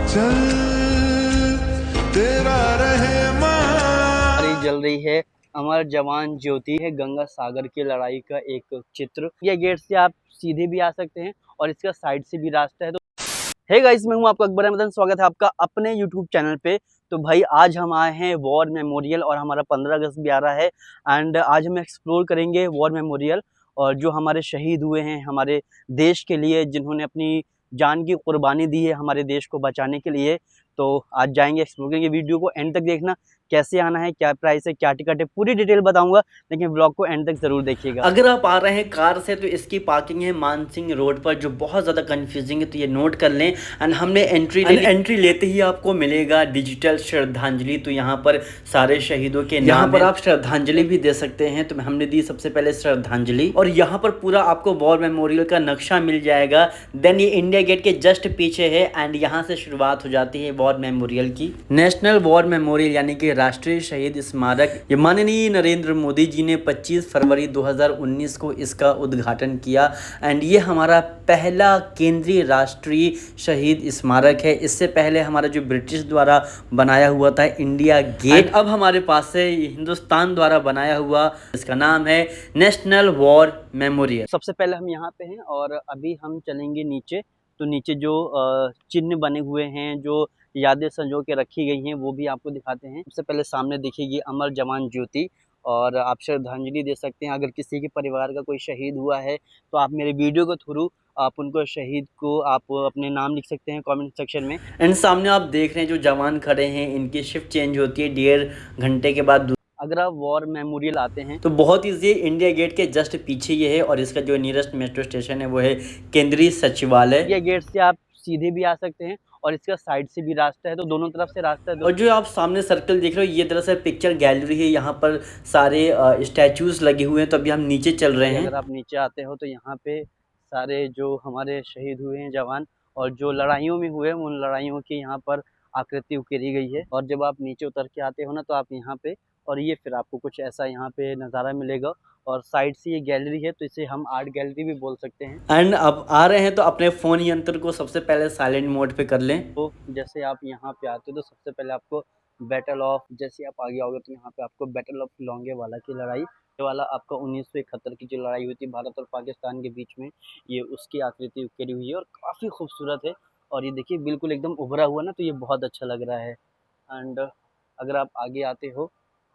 चल तेरा जल रही है अमर जवान ज्योति है गंगा सागर की लड़ाई का एक चित्र। ये गेट से आप सीधे भी आ सकते हैं और इसका साइड से भी रास्ता है। तो हे गाइस, मैं हूं आपका अकबर अहमद, स्वागत है आपका अपने यूट्यूब चैनल पे। तो भाई आज हम आए हैं वॉर मेमोरियल और हमारा 15 अगस्त भी आ रहा है। एंड आज हम एक्सप्लोर करेंगे वॉर मेमोरियल और जो हमारे शहीद हुए हैं हमारे देश के लिए, जिन्होंने अपनी जान की कुर्बानी दी है हमारे देश को बचाने के लिए। तो आज जाएंगे, एक्सप्लोर करेंगे। वीडियो को एंड तक देखना, कैसे आना है, क्या प्राइस है, क्या टिकट है, पूरी डिटेल बताऊंगा, लेकिन ब्लॉग को एंड तक जरूर देखिएगा। अगर आप आ रहे हैं कार से तो इसकी पार्किंग है मानसिंह रोड पर, जो बहुत ज़्यादा कंफ्यूजिंग है, तो ये नोट कर लें। एंड हमने एंट्री लेते ही आपको मिलेगा डिजिटल श्रद्धांजलि। तो यहाँ पर सारे शहीदों के नाम, यहाँ पर आप श्रद्धांजलि भी दे सकते हैं। तो हमने दी सबसे पहले श्रद्धांजलि, और यहाँ पर पूरा आपको वॉर मेमोरियल का नक्शा मिल जाएगा। देन ये इंडिया गेट के जस्ट पीछे है एंड यहाँ से शुरुआत हो जाती है वॉर मेमोरियल की। नेशनल वॉर मेमोरियल यानी कि राष्ट्रीय शहीद स्मारक, ये माननीय नरेंद्र मोदी जी ने 25 फरवरी 2019 को इसका उद्घाटन किया। एंड ये हमारा पहला केंद्रीय राष्ट्रीय शहीद स्मारक है। इससे पहले हमारा जो ब्रिटिश द्वारा बनाया हुआ था इंडिया गेट, अब हमारे पास है हिंदुस्तान द्वारा बनाया हुआ, इसका नाम है नेशनल वॉर मेमोरियल। सबसे पहले हम यहाँ पे हैं और अभी हम चलेंगे नीचे। तो नीचे जो चिन्ह बने हुए हैं, जो यादें संजो के रखी गई हैं, वो भी आपको दिखाते हैं। सबसे पहले सामने दिखेगी अमर जवान ज्योति और आप श्रद्धांजलि दे सकते हैं। अगर किसी के परिवार का कोई शहीद हुआ है तो आप मेरे वीडियो के थ्रू आप उनको, शहीद को आप अपने नाम लिख सकते हैं कमेंट सेक्शन में। एंड सामने आप देख रहे हैं जो जवान खड़े हैं, इनकी शिफ्ट चेंज होती है 1.5 घंटे के बाद। अगर आप वॉर मेमोरियल आते हैं तो बहुत ईजी, इंडिया गेट के जस्ट पीछे ये है और इसका जो नियरेस्ट मेट्रो स्टेशन है वो है केंद्रीय सचिवालय। ये गेट से आप सीधे भी आ सकते हैं और इसका साइड से भी रास्ता है, तो दोनों तरफ से रास्ता है। और जो आप सामने सर्कल देख रहे हो, ये दरअसल पिक्चर गैलरी है। यहाँ पर सारे स्टैचूज लगे हुए हैं। तो अभी हम नीचे चल रहे हैं। अगर आप नीचे आते हो तो यहाँ पे सारे जो हमारे शहीद हुए हैं जवान और जो लड़ाइयों में हुए, उन लड़ाइयों की यहाँ पर आकृति उकेरी गई है। और जब आप नीचे उतर के आते हो ना, तो आप यहाँ पे, और ये फिर आपको कुछ ऐसा यहाँ पे नज़ारा मिलेगा। और साइड से ये गैलरी है, तो इसे हम आर्ट गैलरी भी बोल सकते हैं। एंड अब आ रहे हैं तो अपने फ़ोन यंत्र को सबसे पहले साइलेंट मोड पे कर लें। तो जैसे आप यहाँ पे आते हो तो सबसे पहले आपको बैटल ऑफ, जैसे आप आगे आओगे तो यहाँ पे आपको बैटल ऑफ लोंगेवाला की लड़ाई, ये वाला आपका 1971 की जो लड़ाई हुई थी भारत और पाकिस्तान के बीच में, ये उसकी आकृति उकेरी हुई है और काफ़ी खूबसूरत है। और ये देखिए बिल्कुल एकदम उभरा हुआ ना, तो ये बहुत अच्छा लग रहा है। एंड अगर आप आगे आते हो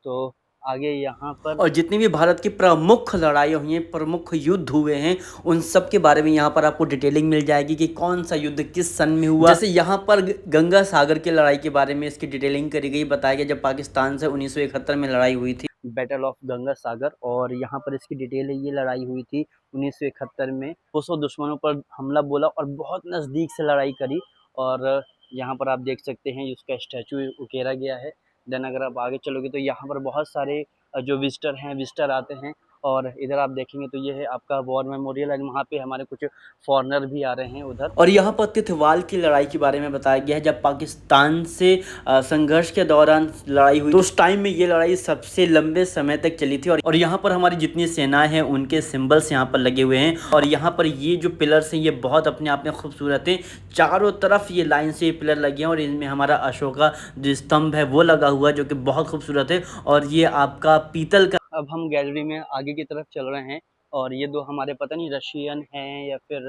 तो आगे यहाँ पर, और जितनी भी भारत की प्रमुख लड़ाई हुई हैं, प्रमुख युद्ध हुए हैं, उन सब के बारे में यहाँ पर आपको डिटेलिंग मिल जाएगी कि कौन सा युद्ध किस सन में हुआ। जैसे यहाँ पर गंगा सागर की लड़ाई के बारे में इसकी डिटेलिंग करी गई, बताया गया जब पाकिस्तान से 1971 में लड़ाई हुई थी, बैटल ऑफ गंगा सागर। और यहाँ पर इसकी डिटेल है, ये लड़ाई हुई थी 1971 में। 200 दुश्मनों पर हमला बोला और बहुत नज़दीक से लड़ाई करी। और यहाँ पर आप देख सकते हैं उसका स्टैचू उकेरा गया है। देन अगर आप आगे चलोगे तो यहाँ पर बहुत सारे जो विजिटर आते हैं। और इधर आप देखेंगे तो ये है आपका वॉर मेमोरियल, एंड वहाँ पे हमारे कुछ फॉरेनर भी आ रहे हैं उधर। और यहाँ पर तिथवाल की लड़ाई के बारे में बताया गया है। जब पाकिस्तान से संघर्ष के दौरान लड़ाई हुई तो उस टाइम में ये लड़ाई सबसे लंबे समय तक चली थी। और यहाँ पर हमारी जितनी सेनाएं हैं उनके सिंबल्स यहाँ पर लगे हुए हैं। और यहाँ पर ये जो पिलर्स हैं ये बहुत अपने आप में खूबसूरत हैं। चारों तरफ ये लाइन से ये पिलर लगे हैं और इनमें हमारा अशोका जो स्तंभ है वो लगा हुआ है, जो कि बहुत खूबसूरत है। और ये आपका पीतल का। अब हम गैलरी में आगे की तरफ चल रहे हैं और ये दो हमारे पता नहीं रशियन हैं या फिर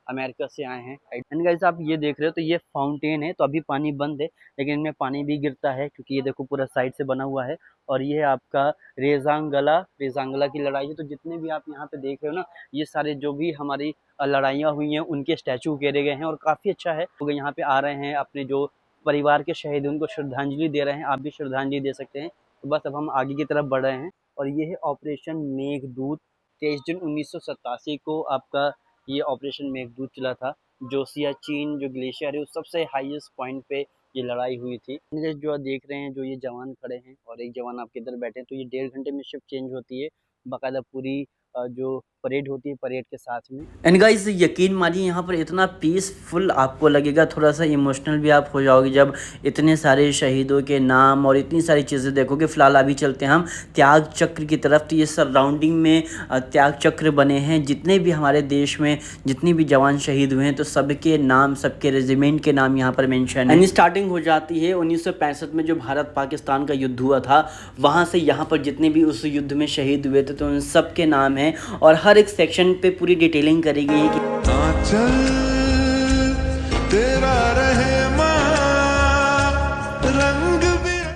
अमेरिका से आए हैं। एंड गाइस आप ये देख रहे हो तो ये फाउंटेन है, तो अभी पानी बंद है लेकिन इनमें पानी भी गिरता है क्योंकि ये देखो पूरा साइड से बना हुआ है। और ये आपका रेजांगला की लड़ाई है। तो जितने भी आप यहाँ पे देख रहे हो ना, ये सारे जो भी हमारी लड़ाइयाँ हुई हैं उनके स्टैचू उकेरे गए हैं और काफ़ी अच्छा है। लोग यहाँ पे आ रहे हैं, अपने जो परिवार के शहीद उनको श्रद्धांजलि दे रहे हैं। आप भी श्रद्धांजलि दे सकते हैं। तो बस अब हम आगे की तरफ बढ़ रहे हैं। और ये है ऑपरेशन मेघदूत। 23 जून 1987 को आपका ये ऑपरेशन मेघदूत चला था। जो सियाचिन जो ग्लेशियर है उस सबसे हाईएस्ट पॉइंट पे ये लड़ाई हुई थी। जो आप देख रहे हैं, जो ये जवान खड़े हैं और एक जवान आपके इधर बैठे हैं, तो ये 1.5 घंटे में शिफ्ट चेंज होती है। बाकायदा पूरी जो परेड होती है, परेड के साथ में। एंड गाइस यकीन मानिए यहाँ पर इतना पीसफुल आपको लगेगा, थोड़ा सा इमोशनल भी आप हो जाओगे जब इतने सारे शहीदों के नाम और इतनी सारी चीज़ें देखोगे। फिलहाल अभी चलते हैं हम त्याग चक्र की तरफ। तो ये सराउंडिंग में त्याग चक्र बने हैं, जितने भी हमारे देश में जितने भी जवान शहीद हुए हैं तो सबके नाम, सबके रेजिमेंट के नाम यहाँ पर मेंशन है। एंड स्टार्टिंग हो जाती है 1965 में जो भारत पाकिस्तान का युद्ध हुआ था, वहाँ से यहाँ पर जितने भी उस युद्ध में शहीद हुए थे तो उन सब के नाम हैं और हर एक सेक्शन पे पूरी डिटेलिंग करी गई है कि तेरा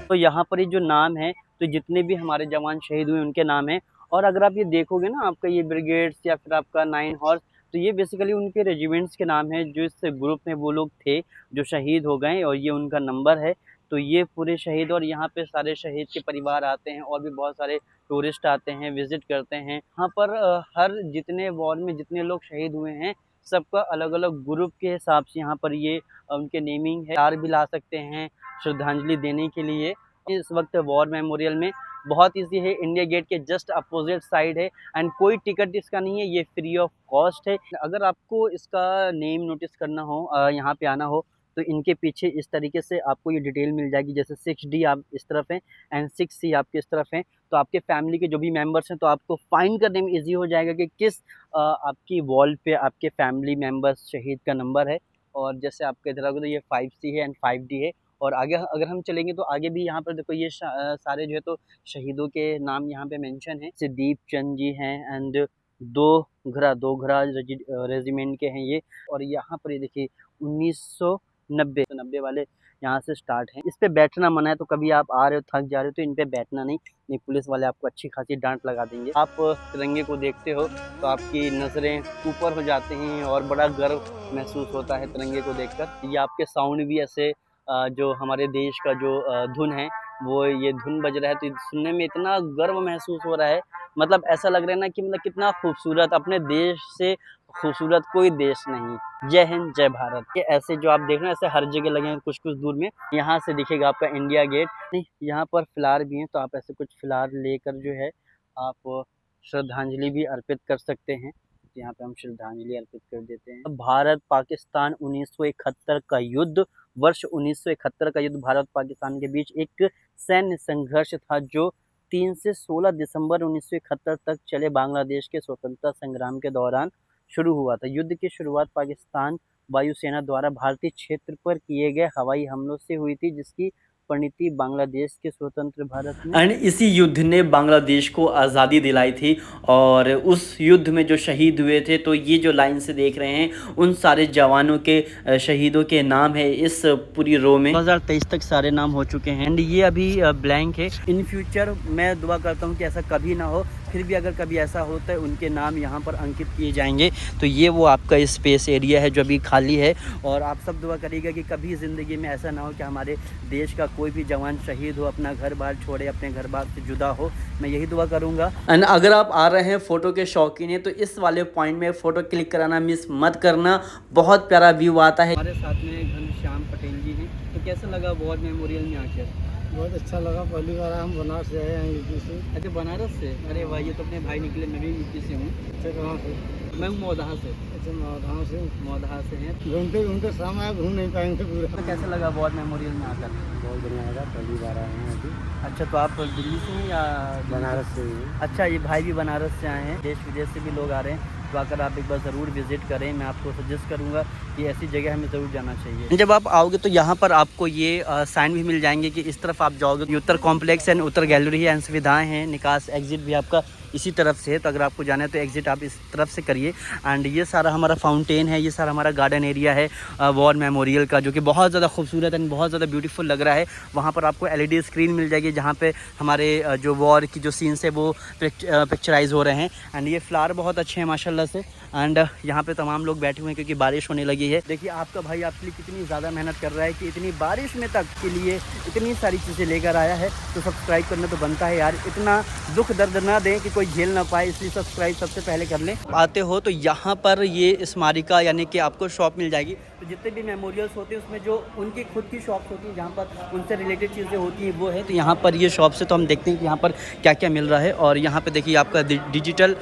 तो यहाँ पर ये जो नाम है, तो जितने भी हमारे जवान शहीद हुए उनके नाम है। और अगर आप ये देखोगे ना, आपका ये ब्रिगेड्स या फिर आपका 9 हॉर्स, तो ये बेसिकली उनके रेजिमेंट्स के नाम है जो इस ग्रुप में वो लोग थे जो शहीद हो गए, और ये उनका नंबर है। तो ये पूरे शहीद, और यहाँ पे सारे शहीद के परिवार आते हैं और भी बहुत सारे टूरिस्ट आते हैं, विजिट करते हैं यहाँ पर। हर जितने वॉर में जितने लोग शहीद हुए हैं सबका अलग अलग ग्रुप के हिसाब से यहाँ पर ये उनके नेमिंग है। कार भी ला सकते हैं श्रद्धांजलि देने के लिए। इस वक्त वॉर मेमोरियल में बहुत ईजी है, इंडिया गेट के जस्ट अपोजिट साइड है, एंड कोई टिकट इसका नहीं है, ये फ्री ऑफ कॉस्ट है। अगर आपको इसका नेम नोटिस करना हो, यहाँ पे आना हो, तो इनके पीछे इस तरीके से आपको ये डिटेल मिल जाएगी। जैसे 6D आप इस तरफ हैं एंड 6C आपके इस तरफ हैं, तो आपके फैमिली के जो भी मेंबर्स हैं तो आपको फाइंड करने में इजी हो जाएगा कि किस आपकी वॉल पे आपके फैमिली मेंबर्स शहीद का नंबर है। और जैसे आपके इधर आगे तो ये 5C है एंड 5D है। और आगे अगर हम चलेंगे तो आगे भी यहाँ पर देखो ये सारे जो है तो शहीदों के नाम यहाँ पे मेंशन है। जैसे दीप चंद जी हैं एंड दोघरा रेजिमेंट के हैं ये। और यहाँ पर ये देखिए 1990 वाले यहाँ से स्टार्ट हैं। इस पे बैठना मना है, तो कभी आप आ रहे हो थक जा रहे हो तो इन पे बैठना नहीं, पुलिस वाले आपको अच्छी खासी डांट लगा देंगे। आप तिरंगे को देखते हो तो आपकी नज़रें ऊपर हो जाती हैं और बड़ा गर्व महसूस होता है तिरंगे को देखकर। ये आपके साउंड भी ऐसे जो हमारे देश का जो धुन है वो ये धुन बज रहा है, तो सुनने में इतना गर्व महसूस हो रहा है। मतलब ऐसा लग रहा है ना कि मतलब कितना खूबसूरत, अपने देश से खूबसूरत कोई देश नहीं। जय हिंद, जय भारत। ये ऐसे जो आप देख रहे हैं ऐसे हर जगह लगे हैं, कुछ कुछ दूर में यहाँ से दिखेगा आपका इंडिया गेट। यहाँ पर फ्लावर भी हैं, तो आप ऐसे कुछ फ्लावर लेकर जो है आप श्रद्धांजलि भी अर्पित कर सकते हैं। यहाँ पे हम श्रद्धांजलि अर्पित कर देते हैं। भारत पाकिस्तान 1971 का युद्ध, वर्ष 1971 का युद्ध भारत पाकिस्तान के बीच एक सैन्य संघर्ष था जो 3 से 16 दिसंबर 1971 तक चले बांग्लादेश के स्वतंत्रता संग्राम के दौरान शुरू हुआ था। युद्ध की शुरुआत पाकिस्तान वायुसेना द्वारा भारतीय क्षेत्र पर किए गए हवाई हमलों से हुई थी, जिसकी परिणति बांग्लादेश के स्वतंत्र भारत में। एंड इसी युद्ध ने बांग्लादेश को आज़ादी दिलाई थी। और उस युद्ध में जो शहीद हुए थे, तो ये जो लाइन से देख रहे हैं उन सारे जवानों के शहीदों के नाम है इस पूरी रो में। 2023 तक सारे नाम हो चुके हैं एंड ये अभी ब्लैंक है। इन फ्यूचर मैं दुआ करता हूँ कि ऐसा कभी ना हो, फिर भी अगर कभी ऐसा होता है उनके नाम यहाँ पर अंकित किए जाएंगे। तो ये वो आपका स्पेस एरिया है जो अभी खाली है। और आप सब दुआ करिएगा कि कभी ज़िंदगी में ऐसा ना हो कि हमारे देश का कोई भी जवान शहीद हो, अपना घर बार छोड़े, अपने घर बार से जुदा हो। मैं यही दुआ करूँगा। एंड अगर आप आ रहे हैं फ़ोटो के शौकीन हैं तो इस वाले पॉइंट में फ़ोटो क्लिक कराना मिस मत करना, बहुत प्यारा व्यू आता है। हमारे साथ में घनश्याम पटेल जी हैं। तो कैसा लगा वॉर मेमोरियल में आकर? बहुत अच्छा लगा। पहली बार हम बनारस से आए हैं, यूपी से। अच्छा, बनारस से? अरे वाह, ये तो अपने भाई निकले। मैं भी यूपी से हूँ। अच्छा, कहाँ से? मैं हूँ मौदहा से। अच्छा, मौदहा से हैं। घूमते घूमते शाम आए, घूम नहीं पाएंगे पूरा। तो कैसा लगा वॉर मेमोरियल में आकर? बहुत बढ़िया लगा, पहली बार आए हैं अभी। अच्छा, तो आप दिल्ली से हैं या बनारस से ही? अच्छा, ये भाई भी बनारस से आए हैं। देश विदेश से भी लोग आ रहे हैं, तो आकर आप एक बार ज़रूर विज़िट करें। मैं आपको सजेस्ट करूंगा कि ऐसी जगह हमें ज़रूर जाना चाहिए। जब आप आओगे तो यहाँ पर आपको ये साइन भी मिल जाएंगे कि इस तरफ आप जाओगे तो उत्तर कॉम्प्लेक्स एंड उत्तर गैलरी है एंड सुविधाएँ हैं। निकास एग्जिट भी आपका इसी तरफ से है, तो अगर आपको जाना है तो एग्जिट आप इस तरफ से करिए। एंड ये सारा हमारा फाउंटेन है, ये सारा हमारा गार्डन एरिया है वॉर मेमोरियल का, जो कि बहुत ज़्यादा खूबसूरत एंड बहुत ज़्यादा ब्यूटीफुल लग रहा है। वहाँ पर आपको LED स्क्रीन मिल जाएगी जहाँ पे हमारे जो वॉर की जो सीन्स है वो पिक्चराइज हो रहे हैं। एंड ये फ्लावर बहुत अच्छे हैं माशाल्लाह से। एंड यहाँ पे तमाम लोग बैठे हुए हैं क्योंकि बारिश होने लगी है। देखिए आपका भाई आपके लिए कितनी ज़्यादा मेहनत कर रहा है कि इतनी बारिश में तक के लिए इतनी सारी चीज़ें लेकर आया है। तो सब्सक्राइब करना तो बनता है यार, इतना दुख दर्द ना दें कि कोई झेल ना पाए, इसलिए सब्सक्राइब सबसे पहले कर लें। आते हो तो यहाँ पर ये स्मारिका यानी कि आपको शॉप मिल जाएगी। तो जितने भी मेमोरियल्स होते हैं उसमें जो उनकी खुद की शॉप्स होती हैं जहाँ पर उनसे रिलेटेड चीज़ें होती हैं वो है। तो यहाँ पर ये शॉप से तो हम देखते हैं कि यहाँ पर क्या क्या मिल रहा है। और यहाँ पे देखिए आपका डिजिटल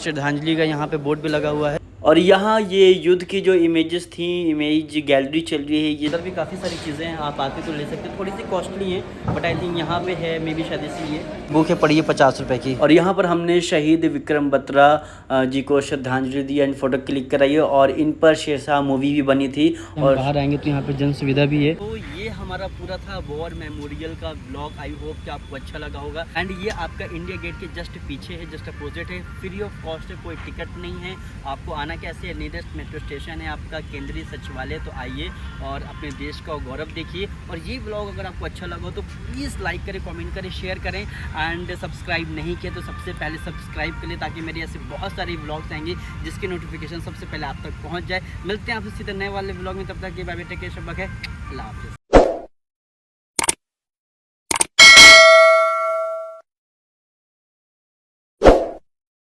श्रद्धांजलि का यहाँ पे बोर्ड भी लगा हुआ है। और यहाँ ये युद्ध की जो इमेजेस थी, इमेज गैलरी चल रही है। ये इधर भी काफ़ी सारी चीज़ें हैं, आप आके तो ले सकते हैं, थोड़ी सी कॉस्टली हैं बट आई थिंक यहाँ पे है, मे बी शायद इसलिए बुक है पड़ी है 50 रुपये की। और यहाँ पर हमने शहीद विक्रम बत्रा जी को श्रद्धांजलि दी एंड फोटो क्लिक कराई है। और इन पर शेरशाह मूवी भी बनी थी। और बाहर आएंगे तो यहाँ पे जन सुविधा भी है। तो ये हमारा पूरा था वॉर मेमोरियल का ब्लॉग। आई होप कि आपको अच्छा लगा होगा। एंड ये आपका इंडिया गेट के जस्ट पीछे है, जस्ट अपोजिट है, फ्री ऑफ कॉस्ट है, कोई टिकट नहीं है। आपको आना कैसे है, नियरेस्ट मेट्रो स्टेशन है आपका केंद्रीय सचिवालय। तो आइए और अपने देश का गौरव देखिए। और ये ब्लॉग अगर आपको अच्छा लगा तो प्लीज़ लाइक करें, कमेंट करें, शेयर करें एंड सब्सक्राइब नहीं किया तो सबसे पहले सब्सक्राइब कर लें ताकि मेरे ऐसे बहुत सारे ब्लॉग्स आएंगे जिसकी नोटिफिकेशन सबसे पहले आप तक पहुंच जाए। मिलते हैं आपसे सीधे नए वाले ब्लॉग में, तब तक के बाय बाय, टेक केयर, शब्बा खैर, अल्लाह हाफिज़।